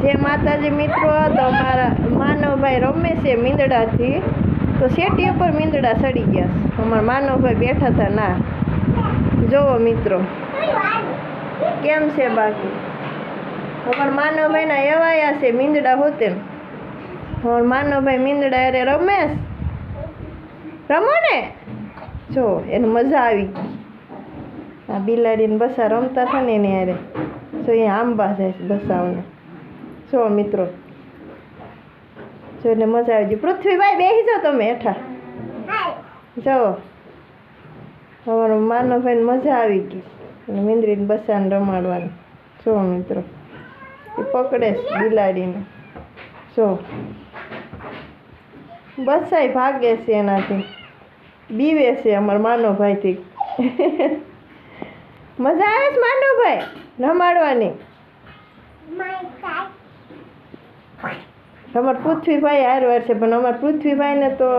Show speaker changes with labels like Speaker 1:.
Speaker 1: જય માતાજી મિત્રો, તો અમારા માનવભાઈ રમે છે મીંદડાથી, તો શેટી ઉપર મીંદડા સડી ગયા. અમારા માનવભાઈ બેઠા હતા ના. જોવો મિત્રો કેમ છે. બાકી અમારા માનવભાઈના એવાયા છે મીંદડા હોતે. અમારા માનવભાઈ મીંદડા અરે રમેશ રમો ને. જો એને મજા આવી. આ બિલાડીને બસા રમતા હતા ને એને યારે. જો અહીંયા આંબા જાય છે બસાવને. જો મિત્રો જો એને મજા આવી ગઈ. પૃથ્વીભાઈ બેસી જાઓ તમે હેઠા. જો અમારો માનવભાઈને મજા આવી ગઈ અને મીંદડીને બસાને રમાડવાની. જો મિત્રો એ પકડે છે બિલાડીને. જો બસાય ભાગે છે એનાથી, બીવે છે અમારા માનવભાઈથી. મજા આવે છે માનવભાઈ રમાડવાની. અમારા પૃથ્વીભાઈ હારવાર છે, પણ અમારા પૃથ્વીભાઈને તો